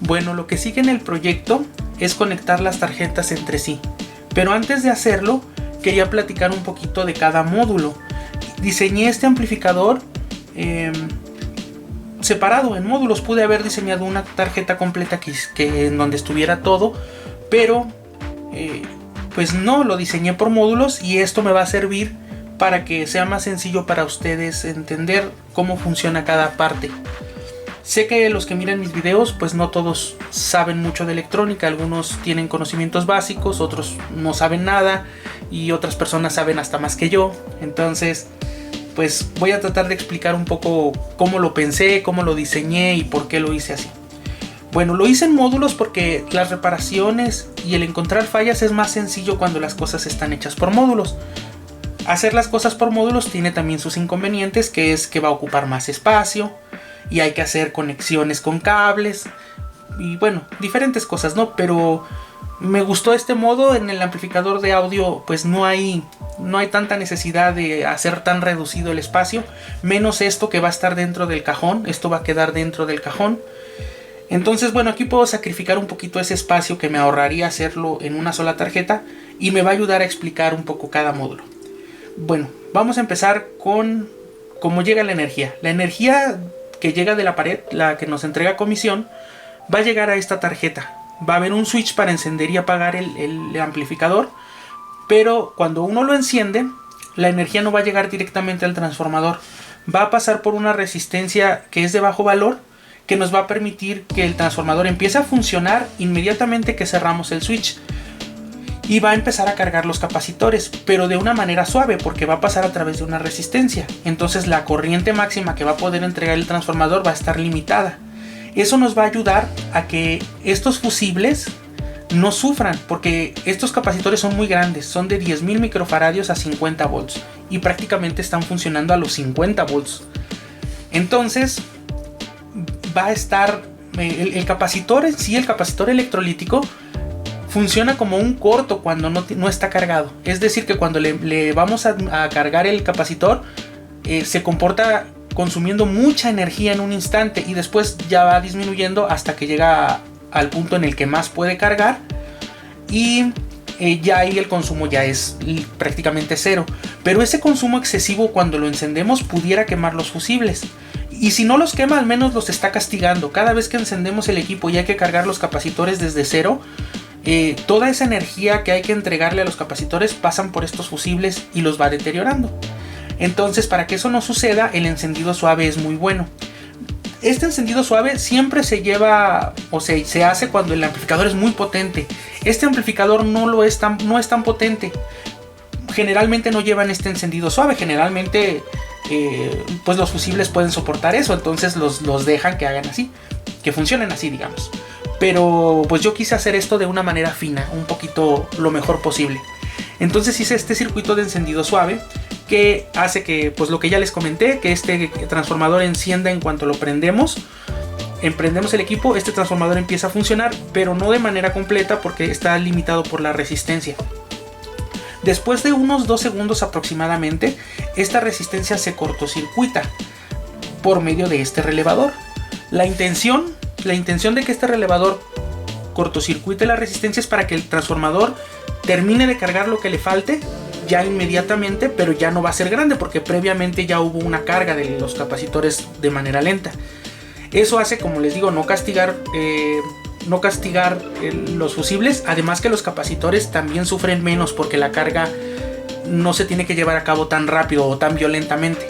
Bueno, lo que sigue en el proyecto es conectar las tarjetas entre sí. Pero antes de hacerlo, quería platicar un poquito de cada módulo. Diseñé este amplificador separado en módulos. Pude haber diseñado una tarjeta completa que en donde estuviera todo, pero pues no, lo diseñé por módulos, y esto me va a servir para que sea más sencillo para ustedes entender cómo funciona cada parte. Sé que los que miran mis videos pues no todos saben mucho de electrónica, algunos tienen conocimientos básicos, otros no saben nada y otras personas saben hasta más que yo. Entonces pues voy a tratar de explicar un poco cómo lo pensé, cómo lo diseñé y por qué lo hice así. Bueno, lo hice en módulos porque las reparaciones y el encontrar fallas es más sencillo cuando las cosas están hechas por módulos. Hacer las cosas por módulos tiene también sus inconvenientes, que es que va a ocupar más espacio y hay que hacer conexiones con cables y bueno, diferentes cosas, ¿no? Pero me gustó este modo. En el amplificador de audio pues no hay tanta necesidad de hacer tan reducido el espacio, menos esto que va a estar dentro del cajón. Esto va a quedar dentro del cajón. Entonces bueno, aquí puedo sacrificar un poquito ese espacio que me ahorraría hacerlo en una sola tarjeta, y me va a ayudar a explicar un poco cada módulo. Bueno, vamos a empezar con cómo llega la energía. La energía que llega de la pared, la que nos entrega comisión, va a llegar a esta tarjeta. Va a haber un switch para encender y apagar el amplificador, pero cuando uno lo enciende, la energía no va a llegar directamente al transformador. Va a pasar por una resistencia que es de bajo valor, que nos va a permitir que el transformador empiece a funcionar inmediatamente que cerramos el switch. Y va a empezar a cargar los capacitores, pero de una manera suave, porque va a pasar a través de una resistencia. Entonces la corriente máxima que va a poder entregar el transformador va a estar limitada. Eso nos va a ayudar a que estos fusibles no sufran, porque estos capacitores son muy grandes, son de 10.000 microfaradios a 50 volts y prácticamente están funcionando a los 50 volts. Entonces va a estar el capacitor en sí, el capacitor electrolítico, funciona como un corto cuando no está cargado. Es decir, que cuando le vamos a cargar el capacitor, se comporta consumiendo mucha energía en un instante, y después ya va disminuyendo hasta que llega al punto en el que más puede cargar, y ya ahí el consumo ya es prácticamente cero. Pero ese consumo excesivo, cuando lo encendemos, pudiera quemar los fusibles. Y si no los quema, al menos los está castigando. Cada vez que encendemos el equipo y hay que cargar los capacitores desde cero, toda esa energía que hay que entregarle a los capacitores pasan por estos fusibles y los va deteriorando. Entonces, para que eso no suceda, el encendido suave es muy bueno. Este encendido suave siempre se lleva o se hace cuando el amplificador es muy potente. Este amplificador no es tan potente. Generalmente no llevan este encendido suave. Generalmente pues los fusibles pueden soportar eso, entonces los dejan que hagan así, que funcionen así, digamos. Pero pues yo quise hacer esto de una manera fina, un poquito lo mejor posible. Entonces hice este circuito de encendido suave, que hace que, pues lo que ya les comenté, que este transformador encienda en cuanto lo prendemos. Emprendemos el equipo, este transformador empieza a funcionar, pero no de manera completa porque está limitado por la resistencia. Después de unos 2 segundos aproximadamente, esta resistencia se cortocircuita por medio de este relevador. La intención de que este relevador cortocircuite la resistencia es para que el transformador termine de cargar lo que le falte ya inmediatamente, pero ya no va a ser grande porque previamente ya hubo una carga de los capacitores de manera lenta. Eso hace, como les digo, no castigar los fusibles. Además que los capacitores también sufren menos porque la carga no se tiene que llevar a cabo tan rápido o tan violentamente.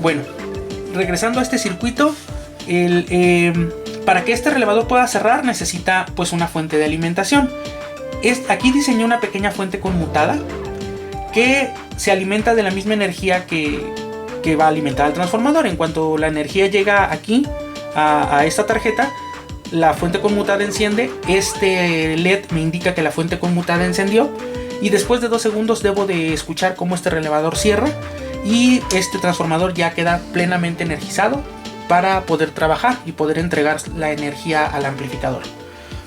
Bueno, regresando a este circuito, para que este relevador pueda cerrar necesita pues una fuente de alimentación. Aquí diseñé una pequeña fuente conmutada que se alimenta de la misma energía que va a alimentar al transformador. En cuanto la energía llega aquí a esta tarjeta, la fuente conmutada enciende. Este LED me indica que la fuente conmutada encendió, y después de 2 segundos debo de escuchar cómo este relevador cierra y este transformador ya queda plenamente energizado para poder trabajar y poder entregar la energía al amplificador.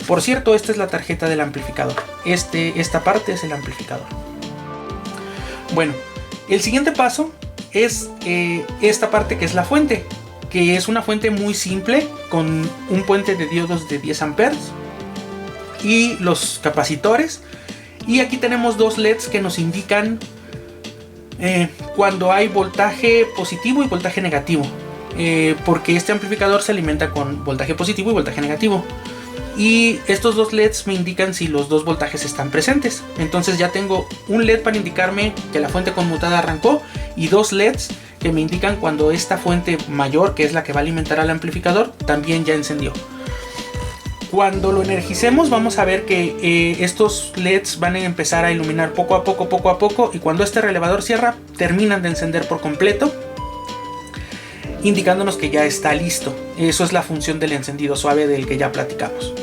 Por cierto, esta es la tarjeta del amplificador. Esta parte es el amplificador. Bueno, el siguiente paso es esta parte que es la fuente, que es una fuente muy simple con un puente de diodos de 10 amperes y los capacitores. Y aquí tenemos dos LEDs que nos indican cuando hay voltaje positivo y voltaje negativo, porque este amplificador se alimenta con voltaje positivo y voltaje negativo. Y estos dos LEDs me indican si los dos voltajes están presentes. Entonces ya tengo un LED para indicarme que la fuente conmutada arrancó y dos LEDs que me indican cuando esta fuente mayor, que es la que va a alimentar al amplificador, también ya encendió. Cuando lo energicemos vamos a ver que estos LEDs van a empezar a iluminar poco a poco, y cuando este relevador cierra terminan de encender por completo, indicándonos que ya está listo. Eso es la función del encendido suave del que ya platicamos.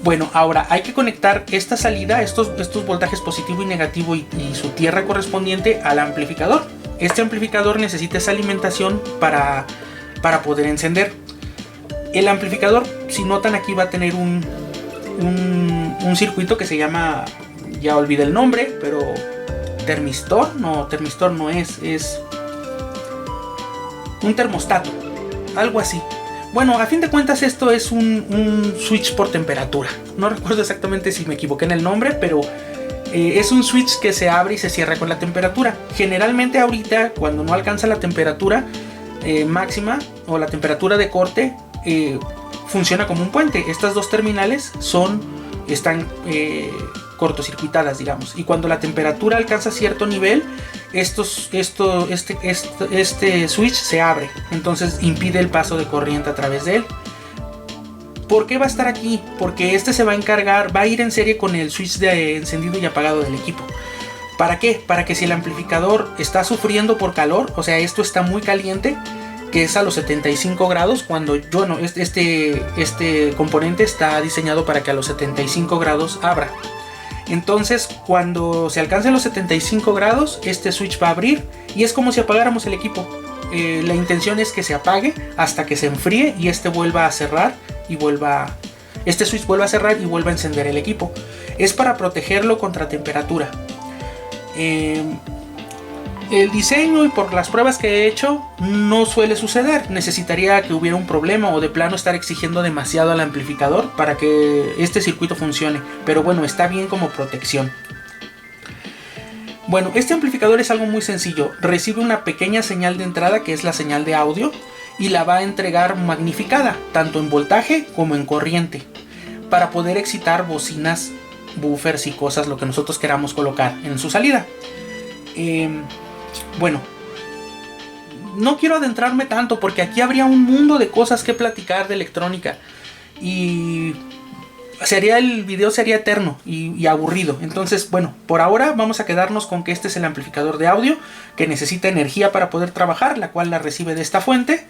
Bueno, ahora hay que conectar esta salida, estos voltajes positivo y negativo y su tierra correspondiente al amplificador. Este amplificador necesita esa alimentación para poder encender. El amplificador, si notan aquí, va a tener un circuito que se llama, ya olvidé el nombre, pero termistor no es un termostato, algo así. Bueno, a fin de cuentas esto es un switch por temperatura. No recuerdo exactamente si me equivoqué en el nombre, pero es un switch que se abre y se cierra con la temperatura. Generalmente ahorita, cuando no alcanza la temperatura máxima o la temperatura de corte, funciona como un puente. Estas dos terminales están cortocircuitadas, digamos, y cuando la temperatura alcanza cierto nivel, este switch se abre, entonces impide el paso de corriente a través de él. ¿Por qué va a estar aquí? Porque este se va a encargar, va a ir en serie con el switch de encendido y apagado del equipo. ¿Para qué? Para que si el amplificador está sufriendo por calor, o sea, esto está muy caliente, que es a los 75 grados, cuando este componente está diseñado para que a los 75 grados abra. Entonces, cuando se alcancen los 75 grados, este switch va a abrir y es como si apagáramos el equipo. La intención es que se apague hasta que se enfríe y este vuelva a cerrar y este switch vuelva a cerrar y vuelva a encender el equipo. Es para protegerlo contra temperatura. El diseño y por las pruebas que he hecho no suele suceder. Necesitaría que hubiera un problema o de plano estar exigiendo demasiado al amplificador para que este circuito funcione. Pero bueno, está bien como protección. Bueno, este amplificador es algo muy sencillo. Recibe una pequeña señal de entrada que es la señal de audio y la va a entregar magnificada, tanto en voltaje como en corriente, para poder excitar bocinas, buffers y cosas, lo que nosotros queramos colocar en su salida. Bueno, no quiero adentrarme tanto porque aquí habría un mundo de cosas que platicar de electrónica y el video sería eterno y aburrido. Entonces, bueno, por ahora vamos a quedarnos con que este es el amplificador de audio que necesita energía para poder trabajar, la cual la recibe de esta fuente,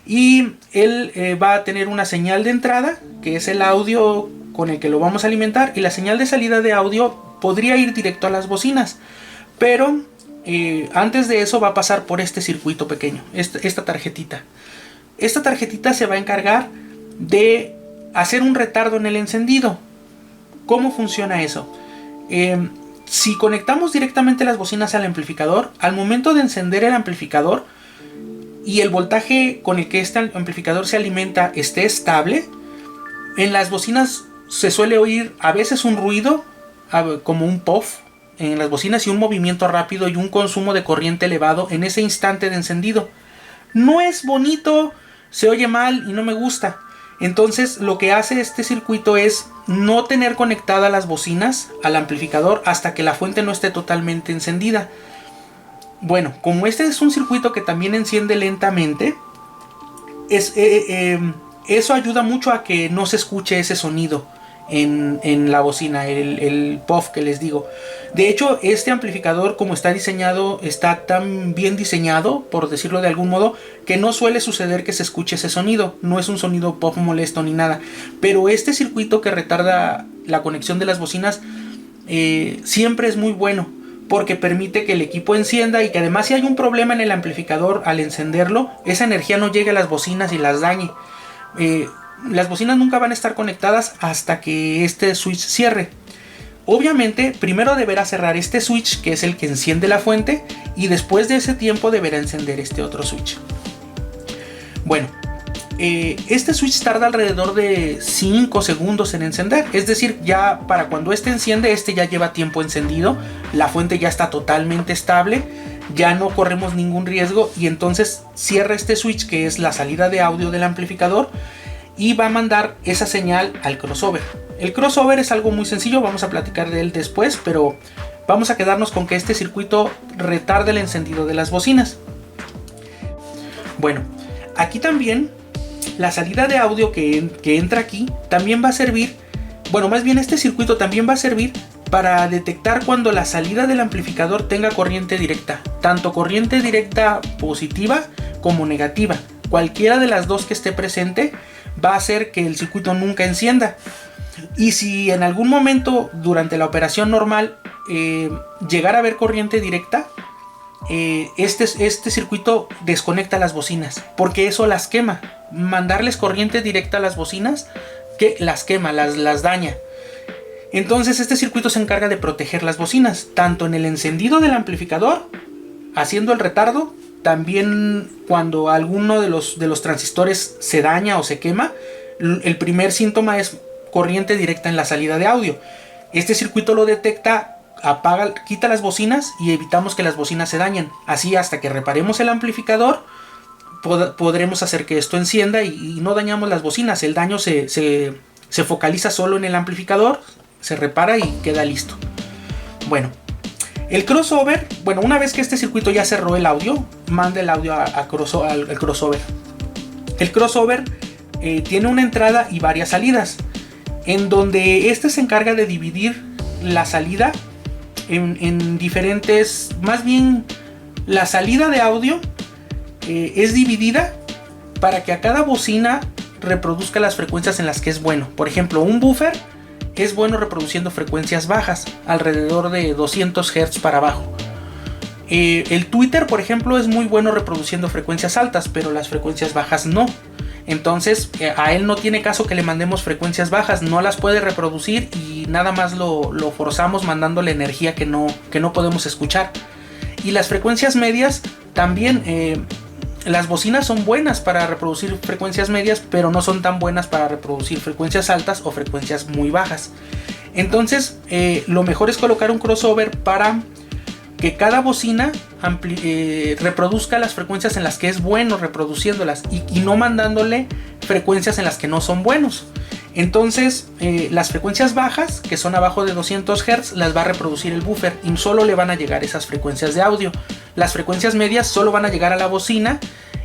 y él va a tener una señal de entrada que es el audio con el que lo vamos a alimentar, y la señal de salida de audio podría ir directo a las bocinas, pero antes de eso va a pasar por este circuito pequeño, esta tarjetita. Esta tarjetita se va a encargar de hacer un retardo en el encendido. ¿Cómo funciona eso? Si conectamos directamente las bocinas al amplificador, al momento de encender el amplificador y el voltaje con el que este amplificador se alimenta esté estable, en las bocinas se suele oír a veces un ruido como un puff en las bocinas y un movimiento rápido y un consumo de corriente elevado en ese instante de encendido. No es bonito, se oye mal y no me gusta. Entonces lo que hace este circuito es no tener conectadas las bocinas al amplificador hasta que la fuente no esté totalmente encendida. Bueno, como este es un circuito que también enciende lentamente, eso ayuda mucho a que no se escuche ese sonido en la bocina, el puff que les digo. De hecho, este amplificador, como está diseñado, está tan bien diseñado, por decirlo de algún modo, que no suele suceder que se escuche ese sonido. No es un sonido puff molesto ni nada. Pero este circuito que retarda la conexión de las bocinas siempre es muy bueno, porque permite que el equipo encienda y que además, si hay un problema en el amplificador al encenderlo, esa energía no llegue a las bocinas y las dañe. Las bocinas nunca van a estar conectadas hasta que este switch cierre. Obviamente, primero deberá cerrar este switch, que es el que enciende la fuente, y después de ese tiempo deberá encender este otro switch. Bueno, este switch tarda alrededor de 5 segundos en encender. Es decir, ya para cuando este enciende, este ya lleva tiempo encendido. La fuente ya está totalmente estable. Ya no corremos ningún riesgo. Y entonces cierra este switch, que es la salida de audio del amplificador, y va a mandar esa señal al crossover. El crossover es algo muy sencillo. Vamos a platicar de él después, pero vamos a quedarnos con que este circuito retarda el encendido de las bocinas. Bueno, aquí también la salida de audio que entra aquí también va a servir, bueno, más bien este circuito también va a servir para detectar cuando la salida del amplificador tenga corriente directa, tanto corriente directa positiva como negativa. Cualquiera de las dos que esté presente va a hacer que el circuito nunca encienda. Y si en algún momento durante la operación normal llegara a haber corriente directa, este circuito desconecta las bocinas, porque eso las quema. Mandarles corriente directa a las bocinas, que las quema, las daña. Entonces este circuito se encarga de proteger las bocinas, tanto en el encendido del amplificador, haciendo el retardo, también cuando alguno de los transistores se daña o se quema. El primer síntoma es corriente directa en la salida de audio. Este circuito lo detecta, apaga, quita las bocinas y evitamos que las bocinas se dañen. Así, hasta que reparemos el amplificador, podremos hacer que esto encienda y no dañamos las bocinas. El daño se focaliza solo en el amplificador, se repara y queda listo. Bueno, el crossover, bueno, una vez que este circuito ya cerró el audio, manda el audio al crossover. El crossover tiene una entrada y varias salidas, en donde este se encarga de dividir la salida en diferentes, más bien la salida de audio es dividida para que a cada bocina reproduzca las frecuencias en las que es bueno. Por ejemplo, un buffer es bueno reproduciendo frecuencias bajas, alrededor de 200 Hz para abajo. El tweeter, por ejemplo, es muy bueno reproduciendo frecuencias altas, pero las frecuencias bajas no. Entonces a él no tiene caso que le mandemos frecuencias bajas, no las puede reproducir y nada más lo forzamos mandándole energía que no podemos escuchar. Y las frecuencias medias también, las bocinas son buenas para reproducir frecuencias medias, pero no son tan buenas para reproducir frecuencias altas o frecuencias muy bajas. Entonces lo mejor es colocar un crossover para que cada bocina reproduzca las frecuencias en las que es bueno reproduciéndolas y no mandándole frecuencias en las que no son buenos. Entonces las frecuencias bajas, que son abajo de 200 Hz, las va a reproducir el buffer y solo le van a llegar esas frecuencias de audio. Las frecuencias medias solo van a llegar a la bocina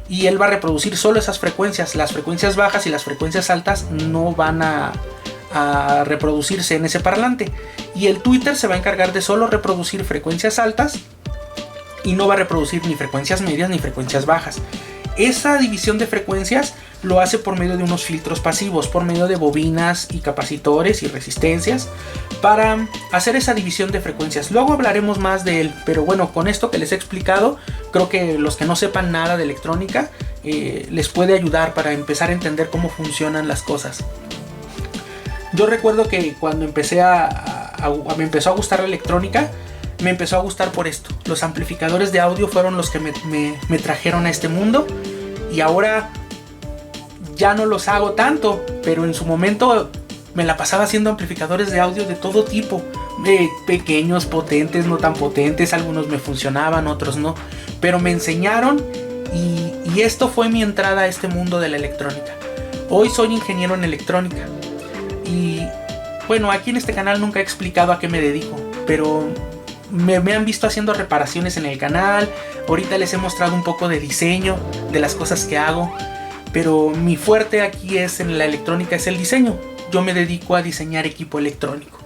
y él va a reproducir solo esas frecuencias. Las frecuencias bajas y las frecuencias altas no van a reproducirse en ese parlante, y el tweeter se va a encargar de solo reproducir frecuencias altas y no va a reproducir ni frecuencias medias ni frecuencias bajas. Esa división de frecuencias lo hace por medio de unos filtros pasivos, por medio de bobinas y capacitores y resistencias, para hacer esa división de frecuencias. Luego hablaremos más de él, pero bueno, con esto que les he explicado, creo que los que no sepan nada de electrónica les puede ayudar para empezar a entender cómo funcionan las cosas. Yo recuerdo que cuando me empezó a gustar la electrónica, me empezó a gustar por esto. Los amplificadores de audio fueron los que me trajeron a este mundo, y ahora ya no los hago tanto, pero en su momento me la pasaba haciendo amplificadores de audio de todo tipo, pequeños, potentes, no tan potentes. Algunos me funcionaban, otros no, pero me enseñaron y esto fue mi entrada a este mundo de la electrónica. Hoy soy ingeniero en electrónica. Y bueno, aquí en este canal nunca he explicado a qué me dedico, pero me han visto haciendo reparaciones en el canal. Ahorita les he mostrado un poco de diseño de las cosas que hago, pero mi fuerte aquí en la electrónica es el diseño. Yo me dedico a diseñar equipo electrónico.